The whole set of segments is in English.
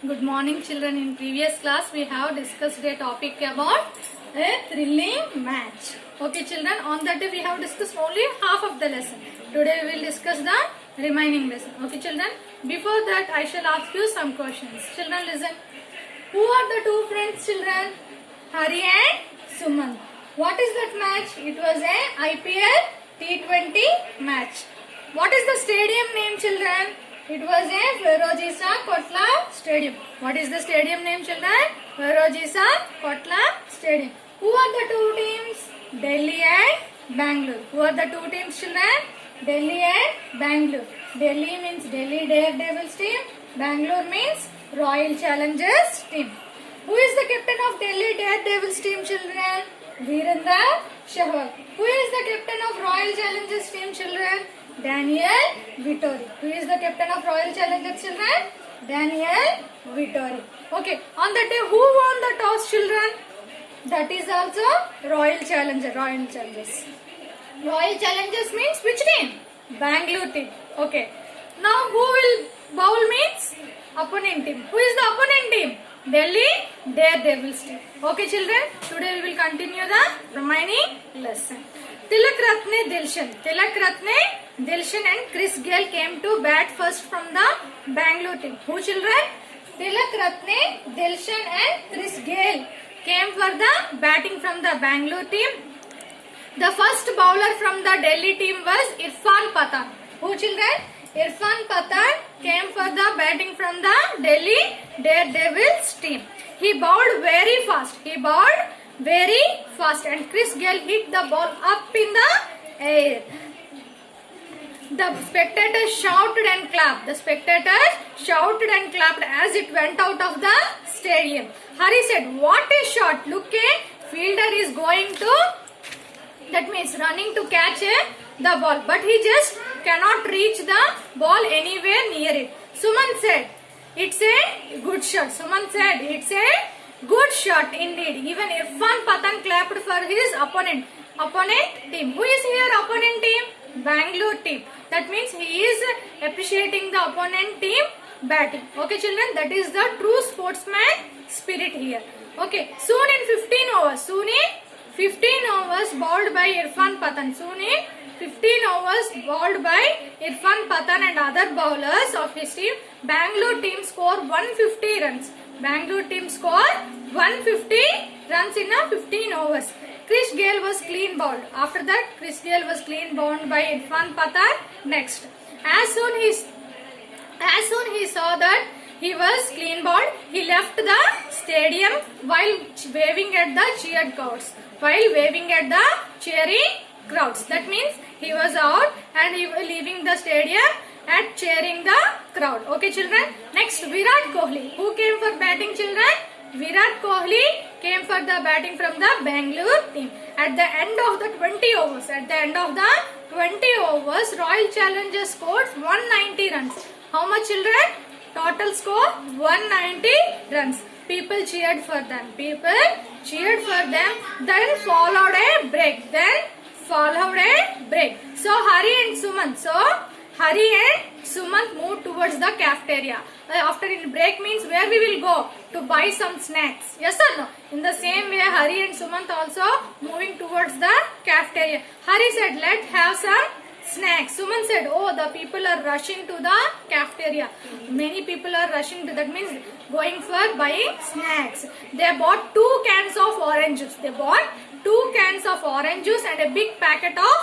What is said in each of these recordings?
Good morning children. In previous class we have discussed a topic about a thrilling match. Okay children, on that day we have discussed only half of the lesson. Today we will discuss the remaining lesson. Okay children, before that I shall ask you some questions. Children listen. Who are the two friends children? Hari and Suman. What is that match? It was a IPL T20 match. What is the stadium name children? It was a Ferozisa Kotla Stadium. What is the stadium name children? Ferozisa Kotla Stadium. Who are the two teams? Delhi and Bangalore. Who are the two teams children? Delhi and Bangalore. Delhi means Delhi Daredevils team. Bangalore means Royal Challengers team. Who is the captain of Delhi Daredevils team children? Virendra Sehwag. Who is the captain of Royal Challengers team children? Daniel Vittori. Who is the captain of Royal Challengers children? Daniel Vittori. Okay, on that day who won the toss children? That is also Royal Challengers. Royal Challengers means which team? Bangalore team. Okay. Now who will bowl means opponent team. Who is the opponent team? Delhi Daredevils team. Okay children, today we will continue the remaining lesson. Tilak Ratne Dilshan and Chris Gayle came to bat first from the Bangalore team. Who children? Tilak Ratne, Dilshan and Chris Gayle came for the batting from the Bangalore team. The first bowler from the Delhi team was Irfan Pathan. Who children? Irfan Pathan came for the batting from the Delhi Daredevils team. He bowled very fast. And Chris Gayle hit the ball up in the air. The spectators shouted and clapped. As it went out of the stadium. Hari said, "What a shot! Look, a fielder is going to..." That means running to catch the ball. But he just cannot reach the ball anywhere near it. Suman said, "It's a good shot indeed." Even Irfan Pathan clapped for his opponent team. Who is here opponent team? Bangalore team. That means he is appreciating the opponent team batting. Okay children, that is the true sportsman spirit here. Okay, soon in 15 overs bowled by Irfan Pathan and other bowlers of his team, Bangalore team score 150 runs. Bangalore team score 150 runs in a 15 overs. Chris Gayle was clean bowled. After that, Chris Gayle was clean bowled by Irfan Pathan. Next, as soon he saw that he was clean bowled, he left the stadium while waving at the cheering crowds. That means he was out and he was leaving the stadium and cheering the crowd. Okay children. Next, Virat Kohli. Who came for batting children? Virat Kohli came for the batting from the Bangalore team. At the end of the 20 overs, Royal Challengers scored 190 runs. How much children? Total score 190 runs. People cheered for them. Then followed a break. So Hari and Suman moved towards the cafeteria. After in break means where we will go to buy some snacks. Yes or no? In the same way, Hari and Sumant also moving towards the cafeteria. Hari said, "Let's have some snacks." Suman said, "Oh, the people are rushing to the cafeteria. Many people are rushing to, that means going for buying snacks." They bought 2 cans of orange juice. And a big packet of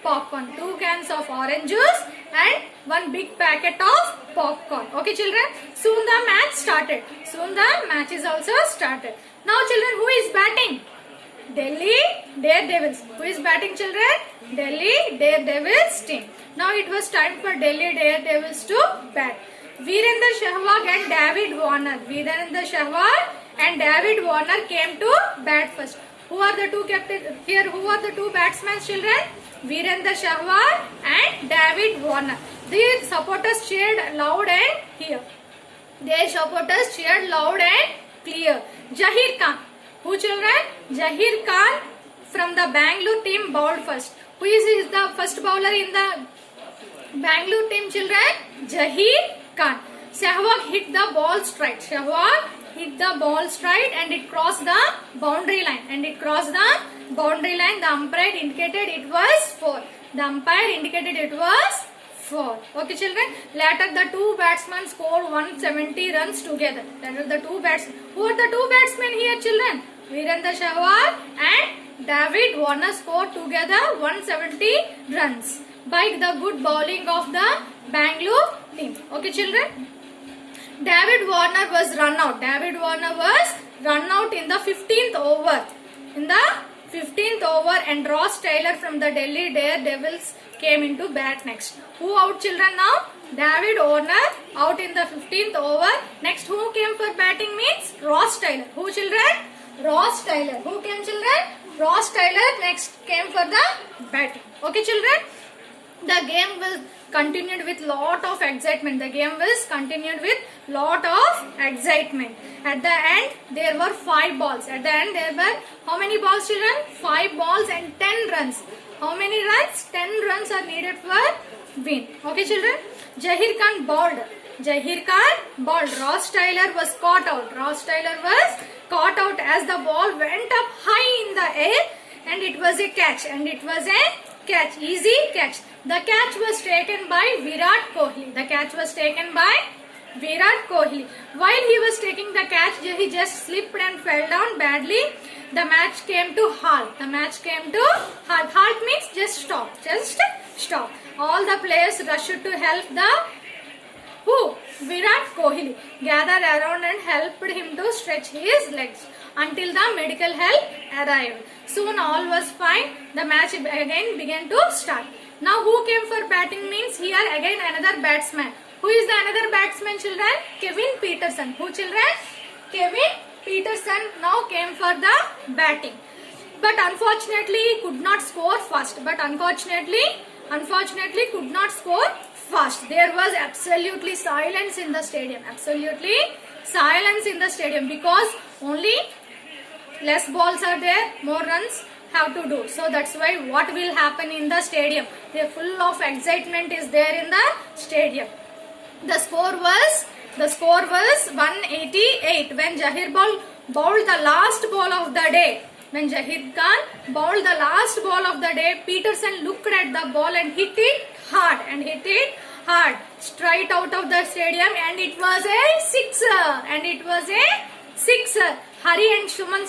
popcorn. 2 cans of orange juice and 1 big packet of popcorn. Okay children, soon the match is also started. Now children, who is batting? Delhi Daredevils. Who is batting children? Delhi Daredevils team. Now it was time for Delhi Daredevils to bat. Virendra Sehwag and David Warner came to bat first. Who are the two captains here? Who are the two batsmen children? Virendra Sehwag and David Warner. The supporters cheered loud and clear. Zahir Khan. Who children? Zahir Khan from the Bangalore team bowled first. Who is the first bowler in the Bangalore team children? Zahir Khan. Sehwag hit the ball straight. Sehwag hit the ball straight and it crossed the boundary line. The umpire indicated it was 4. Okay, children. Later, the two batsmen scored 170 runs together. Who are the two batsmen here, children? Virendra Sehwag and David Warner scored together 170 runs by the good bowling of the Bangalore team. Okay, children. David Warner was run out in the 15th over. And Ross Taylor from the Delhi Daredevils came into bat next. Who out, children, now? David Warner out in the 15th over. Next, who came for batting means Ross Taylor. Who, children? Ross Taylor. Who came, children? Ross Taylor next came for the batting. Okay, children. The game was continued with lot of excitement. At the end, there were 5 balls. How many balls, children? 5 balls and 10 runs. How many runs? 10 runs are needed for win. Okay, children. Jahir Khan bowled. Ross Taylor was caught out. As the ball went up high in the air and it was a catch. Easy catch. The catch was taken by Virat Kohli. While he was taking the catch, he just slipped and fell down badly. The match came to halt. Halt means just stop. All the players rushed to help Virat Kohli gathered around and helped him to stretch his legs until the medical help arrived. Soon all was fine. The match again began to start. Now who came for batting means here again another batsman. Who is the another batsman, children? Kevin Peterson. Who, children? Kevin Peterson now came for the batting. But unfortunately could not score fast. There was absolutely silence in the stadium. Because only less balls are there, more runs have to do. So that's why what will happen in the stadium? The full of excitement is there in the stadium. The score was 188 when Jahir bowled the last ball of the day. When Jahir Khan bowled the last ball of the day, Peterson looked at the ball and hit it hard, straight out of the stadium, and it was a sixer. Hari and Suman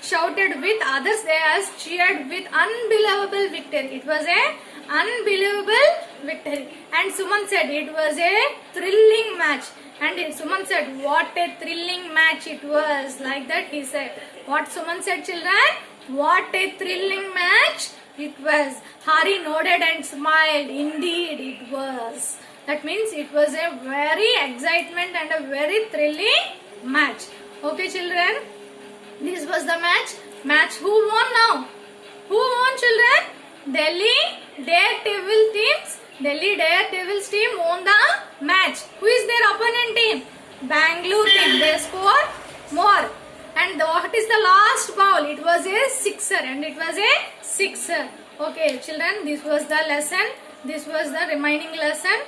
shouted with others. They cheered with unbelievable victory. It was a unbelievable victory. And Suman said it was a thrilling match. And Suman said, what a thrilling match it was. Like that he said. What Suman said, children? What a thrilling match it was. Hari nodded and smiled. Indeed it was. That means it was a very excitement and a very thrilling match. Okay, children. This was the match. Who won now? Who won, children? Delhi Daredevils team won the match. Who is their opponent team? Bangalore team. They scored more. And what is the last ball? It was a sixer. Okay, children, this was the lesson. This was the remaining lesson.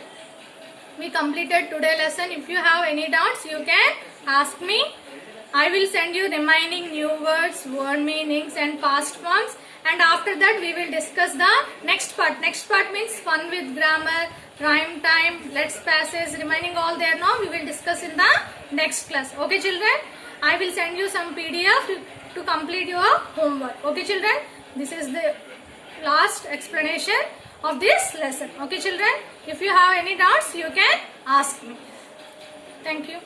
We completed today's lesson. If you have any doubts, you can ask me. I will send you remaining new words, word meanings and past forms. And after that, we will discuss the next part. Next part means fun with grammar, rhyme time, let's passes, remaining all there now. We will discuss in the next class. Okay, children? I will send you some PDF to complete your homework. Okay, children? This is the last explanation of this lesson. Okay, children? If you have any doubts, you can ask me. Thank you.